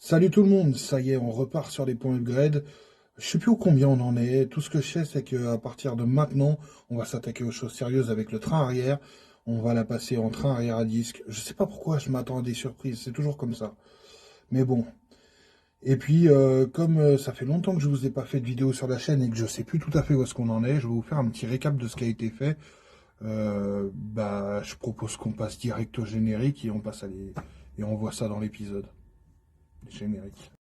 Salut tout le monde, ça y est, on repart sur les points upgrade. Je sais plus au combien on en est. Tout ce que je sais, c'est qu'à partir de maintenant, on va s'attaquer aux choses sérieuses avec le train arrière. On va la passer en train arrière à disque. Je sais pas pourquoi je m'attends à des surprises, c'est toujours comme ça. Mais bon. Et puis, comme ça fait longtemps que je vous ai pas fait de vidéo sur la chaîne et que je sais plus tout à fait où est-ce qu'on en est, je vais vous faire un petit récap de ce qui a été fait. Je propose qu'on passe direct au générique et et on voit ça dans l'épisode. Générique.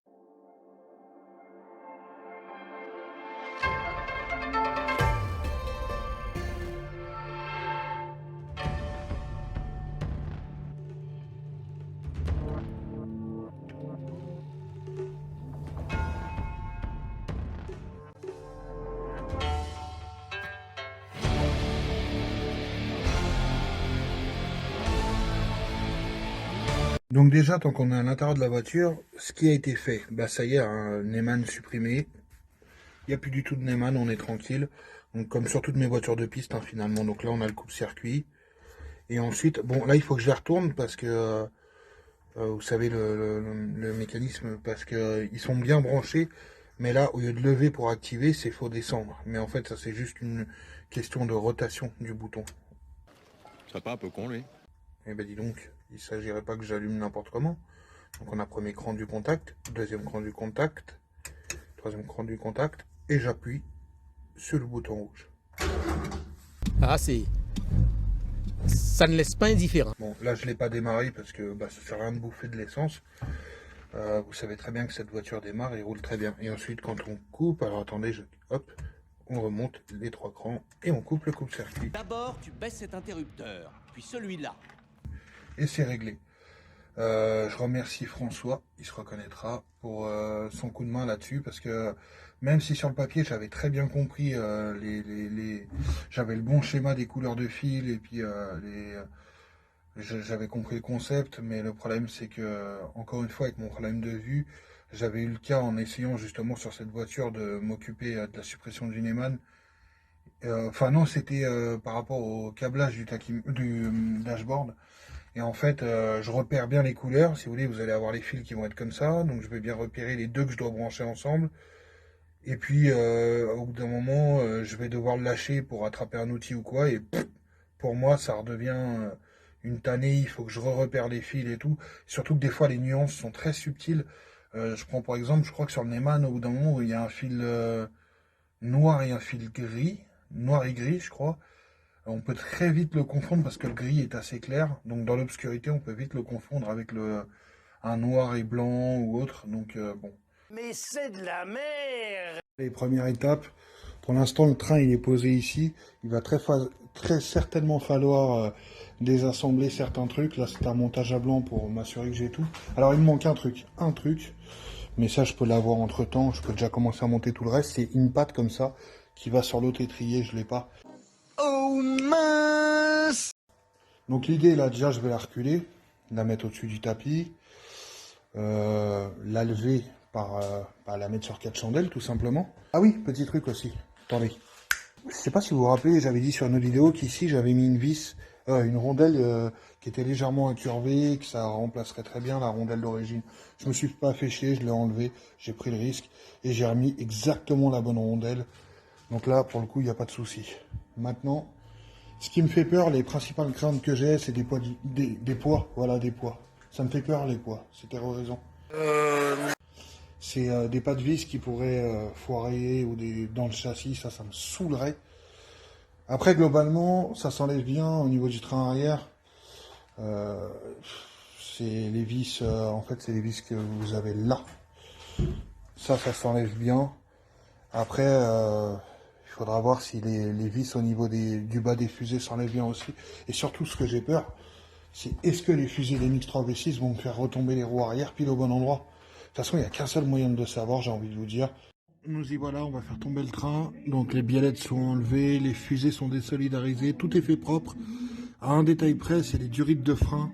Donc déjà, tant qu'on est à l'intérieur de la voiture, ce qui a été fait, bah ça y est, un Neyman supprimé. Il n'y a plus du tout de Neyman, on est tranquille. Donc comme sur toutes mes voitures de piste, hein, finalement. Donc là, on a le coupe-circuit. Et ensuite, bon, là, il faut que je les retourne parce que, vous savez, le mécanisme, parce que ils sont bien branchés. Mais là, au lieu de lever pour activer, c'est faut descendre. Mais en fait, ça, c'est juste une question de rotation du bouton. Ça pas un peu con, lui. Eh ben dis donc, il ne s'agirait pas que j'allume n'importe comment. Donc on a premier cran du contact, deuxième cran du contact, troisième cran du contact, et j'appuie sur le bouton rouge. Ah, c'est... Ça ne laisse pas indifférent. Bon, là je ne l'ai pas démarré parce que ça sert à rien de bouffer de l'essence. Vous savez très bien que cette voiture démarre et roule très bien. Et ensuite quand on coupe, alors attendez, hop, on remonte les trois crans et on coupe le coupe-circuit. D'abord, tu baisses cet interrupteur, puis celui-là. Et c'est réglé. Je remercie François, il se reconnaîtra pour son coup de main là-dessus, parce que même si sur le papier j'avais très bien compris j'avais le bon schéma des couleurs de fil et puis j'avais compris le concept, mais le problème c'est que encore une fois avec mon problème de vue, j'avais eu le cas en essayant justement sur cette voiture de m'occuper de la suppression du Neyman. Enfin non, c'était par rapport au câblage du dashboard. Et en fait, je repère bien les couleurs. Si vous voulez, vous allez avoir les fils qui vont être comme ça. Donc, je vais bien repérer les deux que je dois brancher ensemble. Et puis, au bout d'un moment, je vais devoir le lâcher pour attraper un outil ou quoi. Et pour moi, ça redevient une tannée. Il faut que je repère les fils et tout. Surtout que des fois, les nuances sont très subtiles. Je prends par exemple, je crois que sur le Neyman, au bout d'un moment, il y a un fil noir et un fil gris. Noir et gris, je crois. On peut très vite le confondre parce que le gris est assez clair. Donc dans l'obscurité, on peut vite le confondre avec un noir et blanc ou autre. Donc bon. Mais c'est de la merde! Les premières étapes. Pour l'instant, le train il est posé ici. Il va très certainement falloir désassembler certains trucs. Là, c'est un montage à blanc pour m'assurer que j'ai tout. Alors, il me manque un truc. Mais ça, je peux l'avoir entre temps. Je peux déjà commencer à monter tout le reste. C'est une patte comme ça qui va sur l'autre étrier. Je l'ai pas. Oh mince! Donc l'idée là déjà je vais la reculer, la mettre au-dessus du tapis, la lever par la mettre sur 4 chandelles tout simplement. Ah oui, petit truc aussi, attendez. Je sais pas si vous vous rappelez, j'avais dit sur une autre vidéo qu'ici j'avais mis une vis, une rondelle qui était légèrement incurvée, que ça remplacerait très bien la rondelle d'origine. Je me suis pas fait chier, je l'ai enlevé, j'ai pris le risque et j'ai remis exactement la bonne rondelle. Donc là pour le coup il n'y a pas de souci. Maintenant, ce qui me fait peur, les principales craintes que j'ai, c'est des poids, des poids, voilà, des poids. Ça me fait peur, les poids, c'est terrorisant. C'est des pas de vis qui pourraient foirer ou dans le châssis, ça me saoulerait. Après, globalement, ça s'enlève bien au niveau du train arrière. C'est les vis, en fait, c'est les vis que vous avez là. Ça s'enlève bien. Après, il faudra voir si les vis au niveau du bas des fusées s'enlèvent bien aussi. Et surtout, ce que j'ai peur, c'est est-ce que les fusées des MiX-3 V6 vont me faire retomber les roues arrière pile au bon endroit? De toute façon, il n'y a qu'un seul moyen de le savoir, j'ai envie de vous dire. Nous y voilà, on va faire tomber le train. Donc les biellettes sont enlevées, les fusées sont désolidarisées, tout est fait propre. À un détail près, c'est les durites de frein.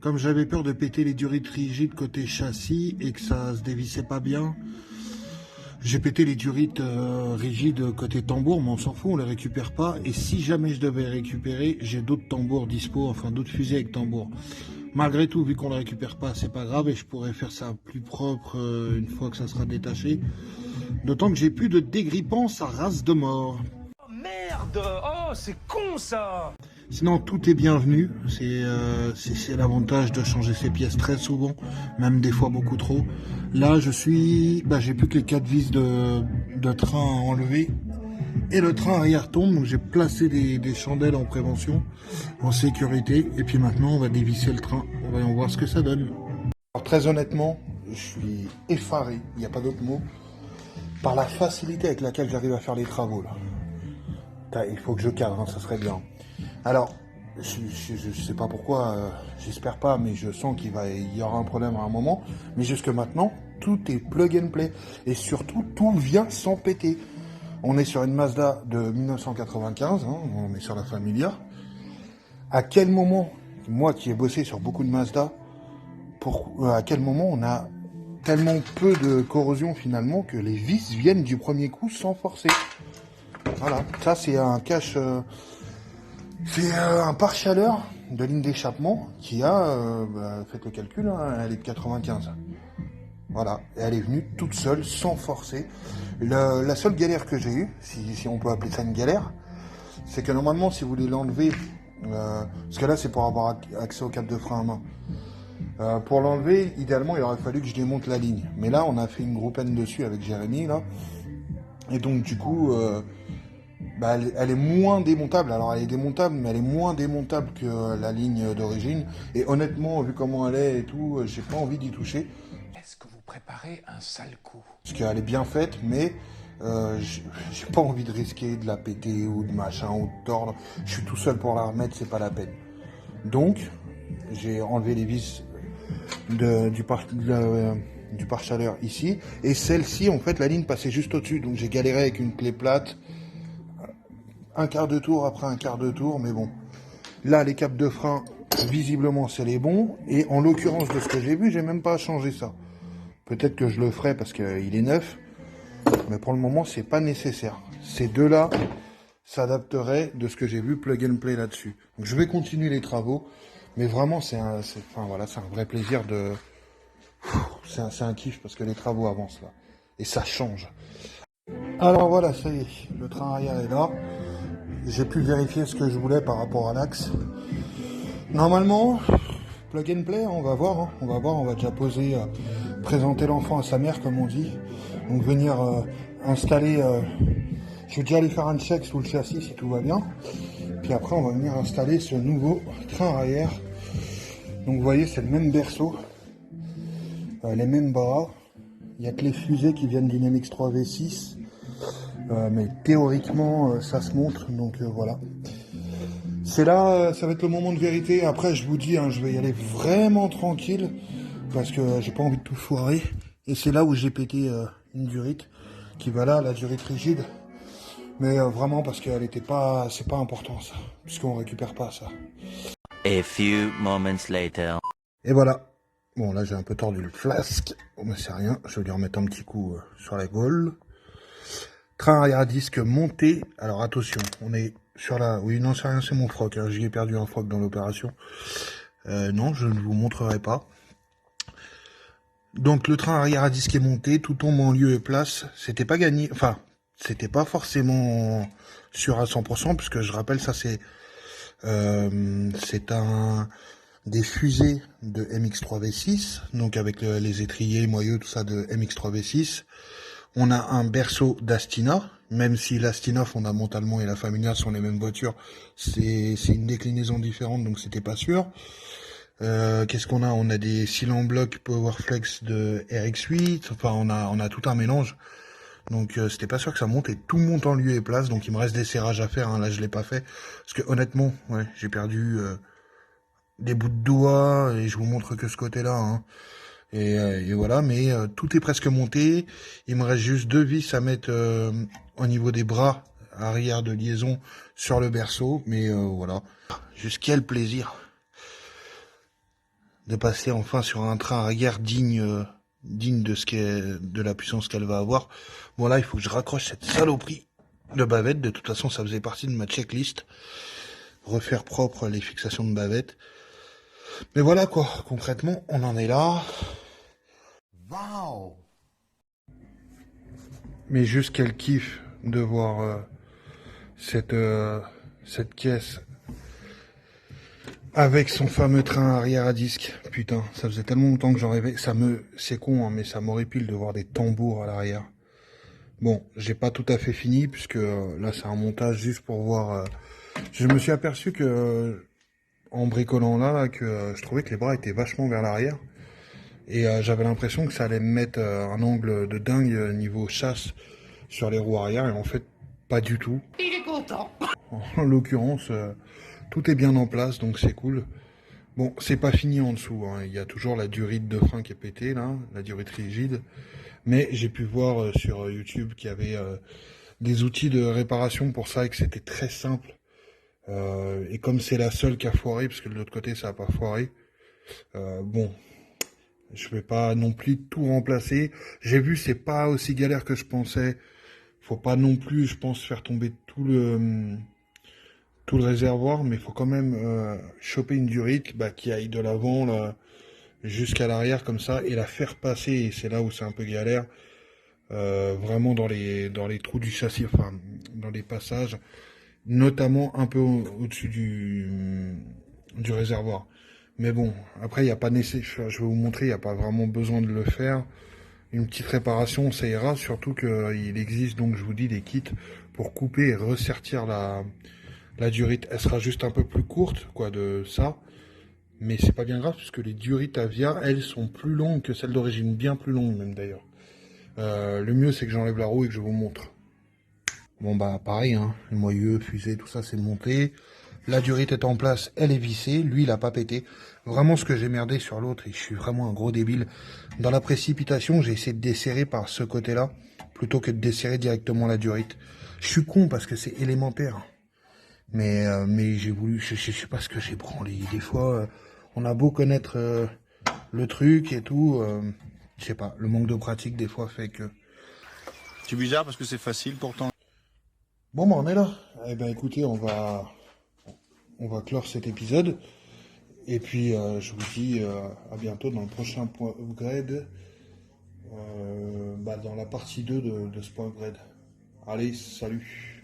Comme j'avais peur de péter les durites rigides côté châssis et que ça se dévissait pas bien, j'ai pété les durites rigides côté tambour, mais on s'en fout, on les récupère pas. Et si jamais je devais récupérer, j'ai d'autres tambours dispo, enfin d'autres fusées avec tambour. Malgré tout, vu qu'on ne le récupère pas, c'est pas grave et je pourrais faire ça plus propre une fois que ça sera détaché. D'autant que j'ai plus de dégrippant, ça rase de mort. Oh merde! Oh, c'est con ça! Sinon, tout est bienvenu. C'est l'avantage de changer ces pièces très souvent, même des fois beaucoup trop. Là, j'ai plus que les 4 vis de train à enlever. Et le train arrière tombe, donc j'ai placé des chandelles en prévention, en sécurité. Et puis maintenant, on va dévisser le train. On va voir ce que ça donne. Alors, très honnêtement, je suis effaré, il n'y a pas d'autre mot, par la facilité avec laquelle j'arrive à faire les travaux. Là. Il faut que je cadre, hein, ça serait bien. Alors, je sais pas pourquoi, j'espère pas, mais je sens qu'il y aura un problème à un moment. Mais jusque maintenant, tout est plug and play. Et surtout, tout vient sans péter. On est sur une Mazda de 1995, hein, on est sur la Familia. À quel moment, moi qui ai bossé sur beaucoup de Mazda, à quel moment on a tellement peu de corrosion finalement que les vis viennent du premier coup sans forcer. Voilà, ça c'est un cache... C'est un pare-chaleur de ligne d'échappement qui a, faites le calcul, hein, elle est de 95. Voilà, et elle est venue toute seule, sans forcer. La seule galère que j'ai eue, si on peut appeler ça une galère, c'est que normalement, si vous voulez l'enlever, parce que là c'est pour avoir accès au cap de frein à main. Pour l'enlever, idéalement, il aurait fallu que je démonte la ligne. Mais là, on a fait une groupe-N dessus avec Jérémy, là. Et donc, du coup... elle est moins démontable. Alors elle est démontable, mais elle est moins démontable que la ligne d'origine. Et honnêtement, vu comment elle est et tout, j'ai pas envie d'y toucher. Est-ce que vous préparez un sale coup? Parce qu'elle est bien faite, mais j'ai pas envie de risquer de la péter ou de machin ou de tordre. Je suis tout seul pour la remettre, c'est pas la peine. Donc, j'ai enlevé les vis du pare-chaleur ici. Et celle-ci, en fait, la ligne passait juste au-dessus. Donc j'ai galéré avec une clé plate. Un quart de tour après un quart de tour, mais bon. Là, les capes de frein, visiblement, c'est les bons. Et en l'occurrence de ce que j'ai vu, j'ai même pas changé ça. Peut-être que je le ferai parce qu'il est neuf. Mais pour le moment, c'est pas nécessaire. Ces deux-là s'adapteraient de ce que j'ai vu plug and play là-dessus. Donc je vais continuer les travaux. Mais vraiment, c'est un vrai plaisir de... C'est un kiff parce que les travaux avancent là. Et ça change. Alors voilà, ça y est, le train arrière est là. J'ai pu vérifier ce que je voulais par rapport à l'axe. Normalement, plug and play, on va voir. On va déjà poser, présenter l'enfant à sa mère, comme on dit. Donc venir installer... je vais déjà aller faire un check sous le châssis si tout va bien. Puis après, on va venir installer ce nouveau train arrière. Donc vous voyez, c'est le même berceau. Les mêmes bras. Il n'y a que les fusées qui viennent d'une MX3 V6. Mais théoriquement, ça se montre. Donc voilà. C'est là, ça va être le moment de vérité. Après, je vous dis, je vais y aller vraiment tranquille. Parce que j'ai pas envie de tout foirer. Et c'est là où j'ai pété une durite. Qui va là, la durite rigide. Mais vraiment parce qu'elle était pas... C'est pas important ça. Puisqu'on récupère pas ça. A few moments later. Et voilà. Bon, là, j'ai un peu tordu le flasque. Bon, mais c'est rien. Je vais lui remettre un petit coup sur la gaule. Train arrière à disque monté. Alors, attention. On est sur la... Oui, non, c'est rien, c'est mon froc. J'y ai perdu un froc dans l'opération. Non, je ne vous montrerai pas. Donc, le train arrière à disque est monté. Tout tombe en lieu et place. C'était pas gagné. Enfin, c'était pas forcément sûr à 100%. Puisque je rappelle, ça, c'est des fusées de MX3 V6, donc avec les étriers, moyeux, tout ça de MX3 V6. On a un berceau d'Astina, même si l'Astina fondamentalement et la Familia sont les mêmes voitures, c'est une déclinaison différente, donc c'était pas sûr. Qu'est-ce qu'on a? On a des cylindres en bloc Powerflex de RX8, enfin on a tout un mélange. Donc c'était pas sûr que ça monte et tout monte en lieu et place, donc il me reste des serrages à faire, là je l'ai pas fait. Parce que honnêtement, ouais, j'ai perdu... des bouts de doigts, et je vous montre que ce côté-là, et voilà, mais tout est presque monté, il me reste juste 2 vis à mettre au niveau des bras arrière de liaison sur le berceau, mais voilà, juste quel plaisir de passer enfin sur un train arrière digne de ce de la puissance qu'elle va avoir. Bon là, il faut que je raccroche cette saloperie de bavette, de toute façon ça faisait partie de ma checklist, refaire propre les fixations de bavette. Mais voilà quoi, concrètement, on en est là. Wow. Mais juste quel kiff de voir cette caisse avec son fameux train arrière à disque. Putain, ça faisait tellement longtemps que j'en rêvais. C'est con, hein, mais ça m'horripile de voir des tambours à l'arrière. Bon, j'ai pas tout à fait fini, puisque là c'est un montage juste pour voir. Je me suis aperçu que, en bricolant là, que je trouvais que les bras étaient vachement vers l'arrière. Et j'avais l'impression que ça allait me mettre un angle de dingue niveau chasse sur les roues arrière, et en fait, pas du tout. Il est content. En l'occurrence, tout est bien en place, donc c'est cool. Bon, c'est pas fini en dessous, hein. Il y a toujours la durite de frein qui est pétée, là, la durite rigide. Mais j'ai pu voir sur YouTube qu'il y avait des outils de réparation pour ça et que c'était très simple. Et comme c'est la seule qui a foiré, parce que de l'autre côté ça a pas foiré, bon, je vais pas non plus tout remplacer. J'ai vu, c'est pas aussi galère que je pensais. Faut pas non plus, je pense, faire tomber tout le réservoir, mais il faut quand même choper une durite qui aille de l'avant là, jusqu'à l'arrière comme ça et la faire passer, et c'est là où c'est un peu galère, vraiment dans les trous du châssis, enfin dans les passages, notamment un peu au-dessus du réservoir. Mais bon, après il n'y a pas nécessaire, je vais vous montrer, il n'y a pas vraiment besoin de le faire. Une petite réparation, ça ira, surtout qu'il existe, donc je vous dis, des kits pour couper et ressertir la durite. Elle sera juste un peu plus courte, quoi, de ça. Mais c'est pas bien grave, puisque les durites Avia, elles, sont plus longues que celles d'origine, bien plus longues même d'ailleurs. Le mieux, c'est que j'enlève la roue et que je vous montre. Bon bah pareil, hein, le moyeu, fusée, tout ça c'est monté. La durite est en place, elle est vissée, lui il a pas pété. Vraiment ce que j'ai merdé sur l'autre, et je suis vraiment un gros débile. Dans la précipitation, j'ai essayé de desserrer par ce côté-là, plutôt que de desserrer directement la durite. Je suis con parce que c'est élémentaire. Mais j'ai voulu, je sais pas ce que j'ai branlé. Des fois, on a beau connaître le truc et tout, je sais pas, le manque de pratique des fois fait que... C'est bizarre parce que c'est facile pourtant. Bon bah on est là. Eh ben écoutez, on va clore cet épisode. Et puis je vous dis à bientôt dans le prochain point upgrade. Dans la partie 2 de ce point upgrade. Allez, salut.